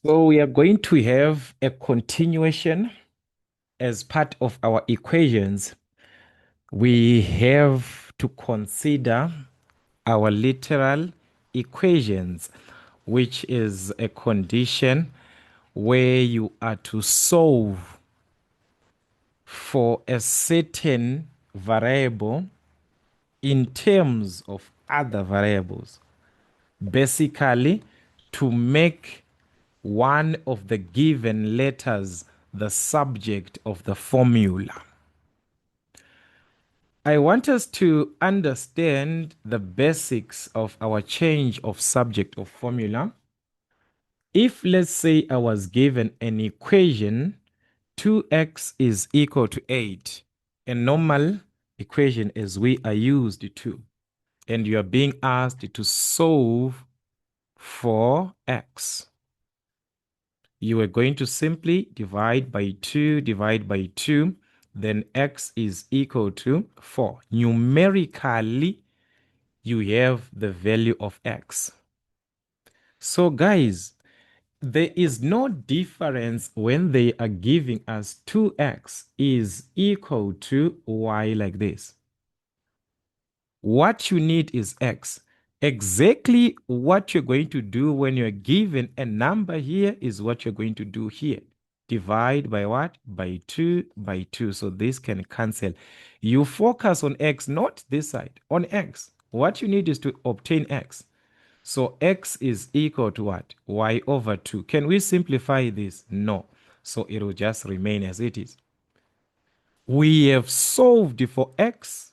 So we are going to have a continuation as part of our equations. We have to consider our literal equations, which is a condition where you are to solve for a certain variable in terms of other variables. Basically, to make one of the given letters the subject of the formula. I want us to understand the basics of our change of subject of formula. If, let's say, I was given an equation, 2x is equal to 8, a normal equation as we are used to, and you are being asked to solve for x. You are going to simply divide by 2, then x is equal to 4. Numerically, you have the value of x. So guys, there is no difference when they are giving us 2x is equal to y like this. What you need is x. Exactly what you're going to do when you're given a number here is what you're going to do here. Divide by what? By 2 by 2. So this can cancel. You focus on x, not this side, on x. What you need is to obtain x. So x is equal to what? Y over 2. Can we simplify this? No. So it will just remain as it is. We have solved for x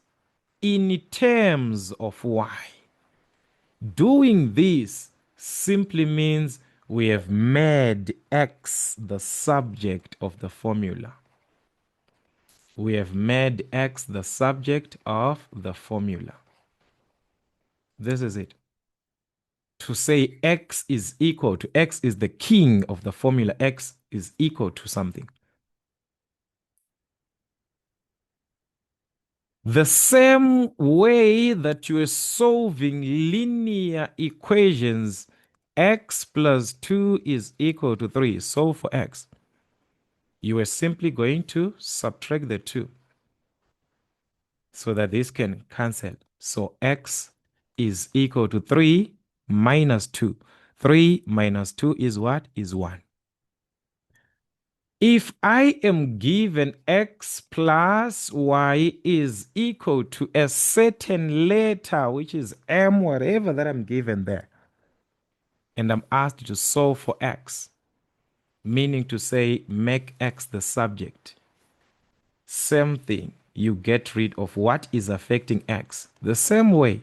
in terms of y. Doing this simply means we have made x the subject of the formula. We have made x the subject of the formula. This is it. To say x is equal to x is the king of the formula, x is equal to something. The same way that you are solving linear equations, x plus 2 is equal to 3. Solve for x. You are simply going to subtract the 2 so that this can cancel. So x is equal to 3 minus 2. 3 minus 2 is what? Is 1. If I am given x plus y is equal to a certain letter, which is m, whatever that I'm given there, and I'm asked to solve for x, meaning to say make x the subject, same thing, you get rid of what is affecting x. The same way,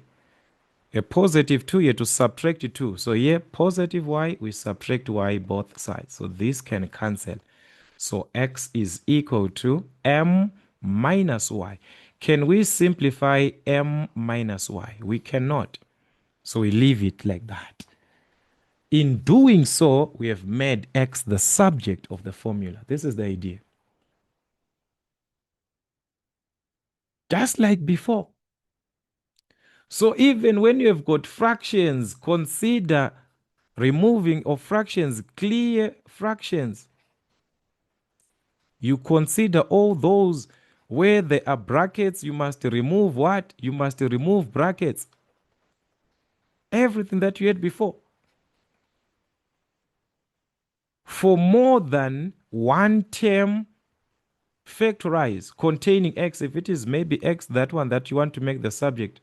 a positive 2 here to subtract 2. So here, positive y, we subtract y both sides. So this can cancel. So x is equal to m minus y. Can we simplify m minus y? We cannot. So we leave it like that. In doing so, we have made x the subject of the formula. This is the idea. Just like before. So even when you have got fractions, consider removing of fractions, clear fractions. You consider all those where there are brackets, you must remove what? You must remove brackets. Everything that you had before. For more than one term, factorize containing x. If it is maybe x, that one that you want to make the subject.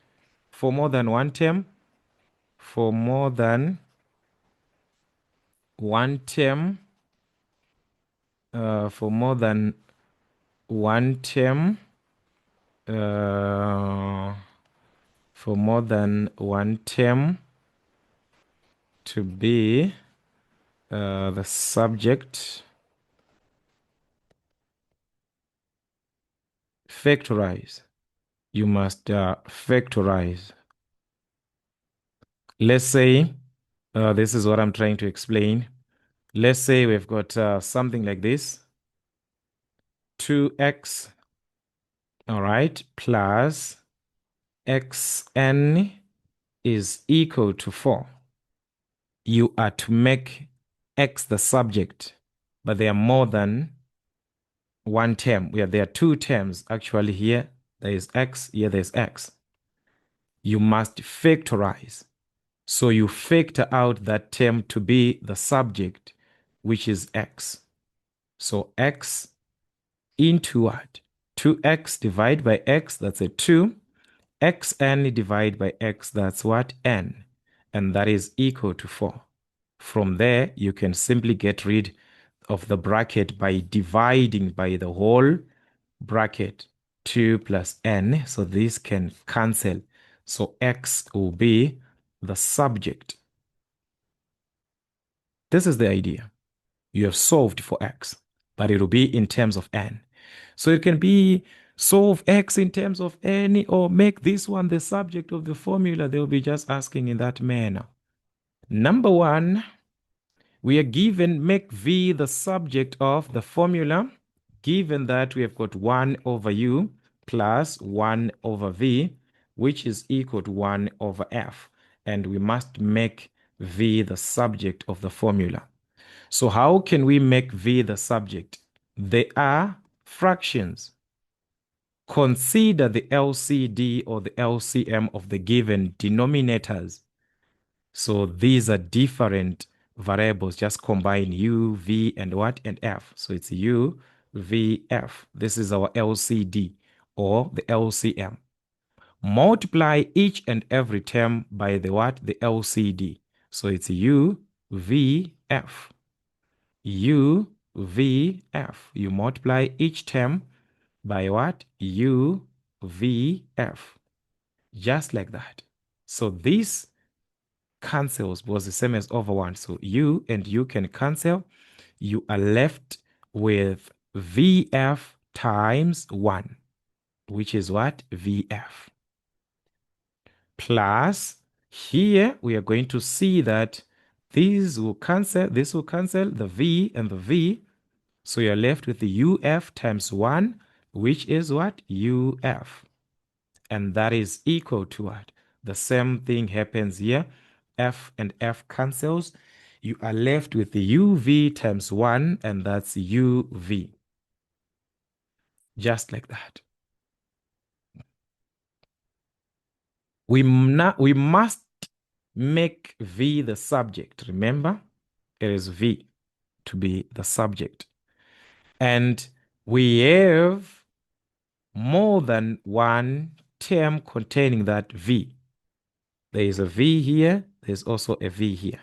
For more than one term, for more than one term, for more than one term, for more than one term to be the subject, factorize. You must factorize. Let's say, this is what I'm trying to explain. Let's say we've got something like this. 2x, all right, plus xn is equal to 4. You are to make X the subject, but there are more than one term. There are two terms actually here. There is X, here there's X. You must factorize. So you factor out that term to be the subject, which is X. So X into what? 2X divided by X, that's a 2. Xn divided by X, that's what? N. And that is equal to 4. From there, you can simply get rid of the bracket by dividing by the whole bracket 2 plus n. So this can cancel. So X will be the subject. This is the idea. You have solved for X, but it will be in terms of n. So it can be solve X in terms of n or make this one the subject of the formula. They'll be just asking in that manner. Number one, we are given make V the subject of the formula, given that we have got 1 over U plus 1 over V, which is equal to 1 over F. And we must make V the subject of the formula. So how can we make V the subject? They are fractions. Consider the LCD or the LCM of the given denominators. So these are different variables. Just combine U, V, and what? And F. So it's U, V, F. This is our LCD or the LCM. Multiply each and every term by the what? The LCD. So it's U, V, F. U, V, F. You multiply each term by what? U, V, F. Just like that. So this cancels was the same as over 1. So U and U can cancel. You are left with VF times 1, which is what? VF. Plus, here we are going to see that these will cancel, this will cancel, the V and the V. So you're left with the UF times 1, which is what? UF. And that is equal to what? The same thing happens here. F and F cancels. You are left with the UV times 1, and that's UV. Just like that. We must make V the subject. Remember, it is V to be the subject. And we have more than one term containing that V. There is a V here. There's also a V here.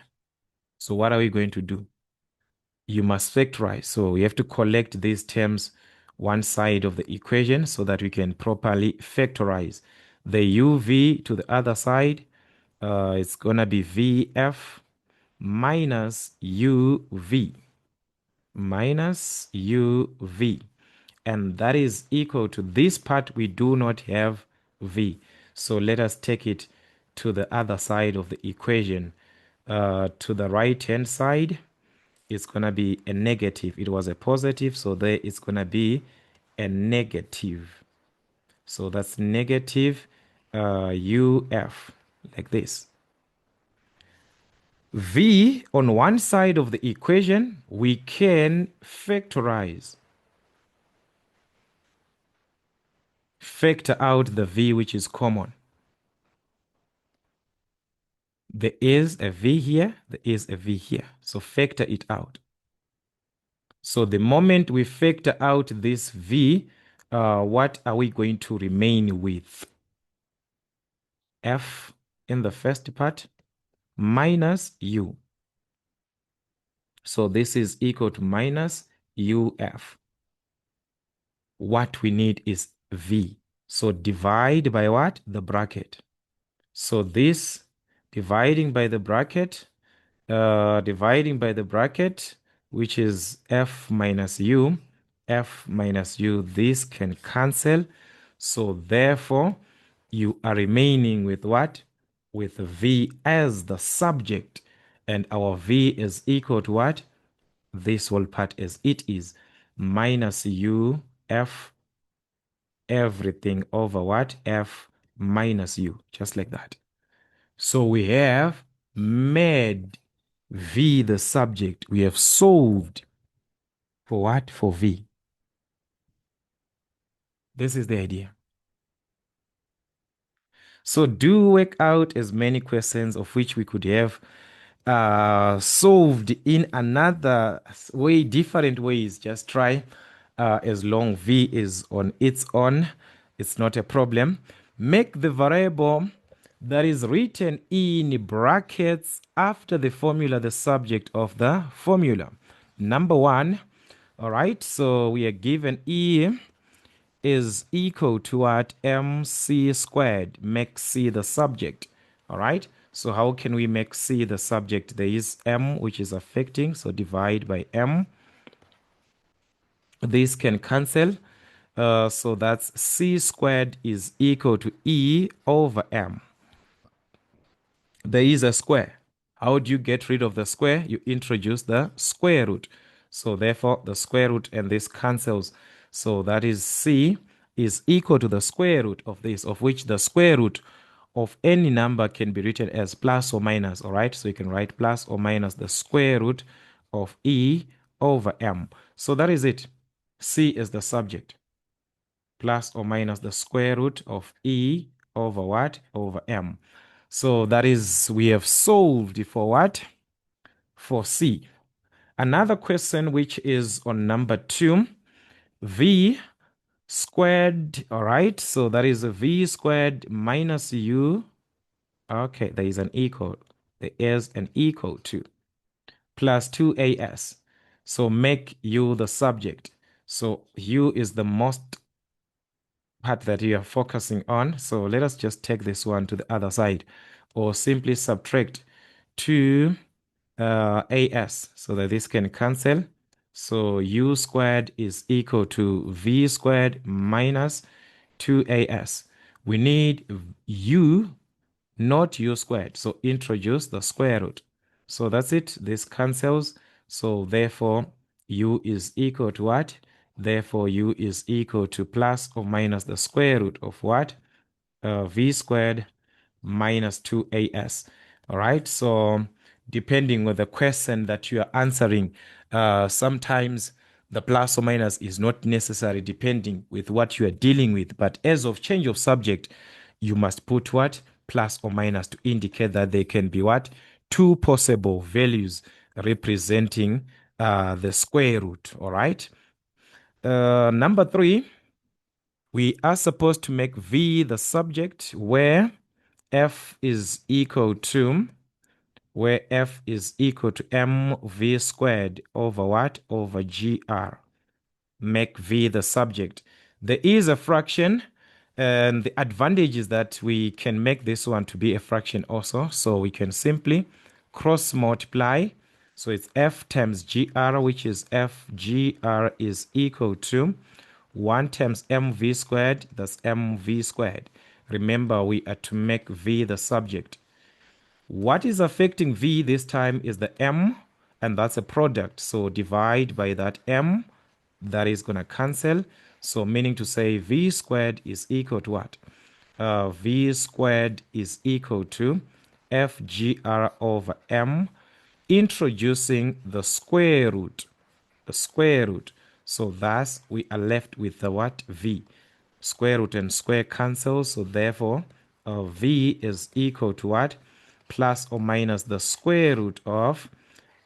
So what are we going to do? You must factorize. So we have to collect these terms one side of the equation so that we can properly factorize. The UV to the other side, it's going to be VF minus UV. Minus UV. And that is equal to this part. We do not have V. So let us take it to the other side of the equation. To the right-hand side, it's going to be a negative. It was a positive, so there it's going to be a negative. So that's negative UF, like this. V on one side of the equation, we can factorize. Factor out the V which is common. There is a V here, there is a V here. So factor it out. So the moment we factor out this V, what are we going to remain with? F in the first part minus U. So this is equal to minus UF. What we need is V. So divide by what? The bracket. So this dividing by the bracket, which is F minus U, this can cancel. So therefore, you are remaining with what? With V as the subject. And our V is equal to what? This whole part as it is, minus U, F, everything over what? F minus U, just like that. So we have made V the subject. We have solved for what? For V. This is the idea. So do work out as many questions of which we could have solved in another way, different ways. Just try as long V is on its own. It's not a problem. Make the variable that is written in brackets after the formula the subject of the formula. Number one, all right, so we are given E is equal to what? MC squared. Make C the subject. All right. So how can we make C the subject? There is M which is affecting. So divide by M. This can cancel. So that's C squared is equal to E over M. There is a square. How do you get rid of the square? You introduce the square root. So therefore, the square root and this cancels. So that is C is equal to the square root of this, of which the square root of any number can be written as plus or minus, all right? So you can write plus or minus the square root of E over M. So that is it. C is the subject. Plus or minus the square root of E over what? Over M. So that is, we have solved for what? For C. Another question which is on number 2, V squared, all right? So that is V squared minus U. Okay, there is an equal. There is an equal to plus 2AS. So make U the subject. So U is the most part that you are focusing on. So let us just take this one to the other side, or simply subtract 2 AS so that this can cancel. So U squared is equal to V squared minus 2AS. We need U, not U squared. So introduce the square root. So that's it. This cancels. So therefore, U is equal to what? Therefore, U is equal to plus or minus the square root of what? V squared minus 2AS. All right. So depending on the question that you are answering, sometimes the plus or minus is not necessary depending with what you are dealing with. But as of change of subject, you must put what? Plus or minus to indicate that there can be what? Two possible values representing the square root. All right. Number 3, we are supposed to make V the subject where F is equal to mv squared over what? Over GR. Make V the subject. There is a fraction, and the advantage is that we can make this one to be a fraction also. So we can simply cross multiply. So it's F times GR, which is FGR is equal to 1 times mv squared, that's mv squared. Remember, we are to make V the subject. What is affecting V this time is the M, and that's a product. So divide by that M, that is going to cancel. So meaning to say V squared is equal to what? V squared is equal to FGR over M, introducing the square root. The square root. So thus we are left with the what? V. Square root and square cancel. So therefore, V is equal to what? Plus or minus the square root of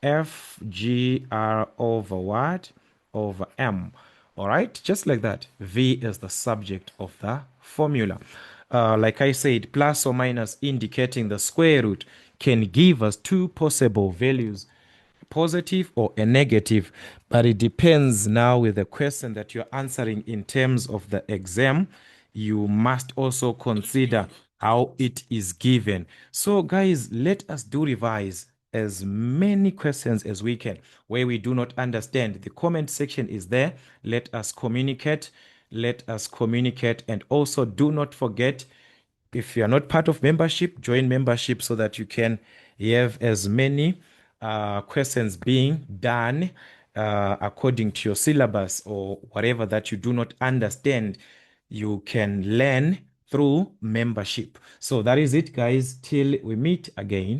FGR over what? Over M. All right, just like that. V is the subject of the formula. Like I said, plus or minus indicating the square root can give us two possible values, positive or a negative, but it depends now with the question that you're answering in terms of the exam. You must also consider how it is given. So guys, let us do revise as many questions as we can. Where we do not understand, the comment section is there. Let us communicate. Let us communicate. And also do not forget, if you are not part of membership, join membership so that you can have as many questions being done according to your syllabus, or whatever that you do not understand, you can learn through membership. So that is it, guys, till we meet again.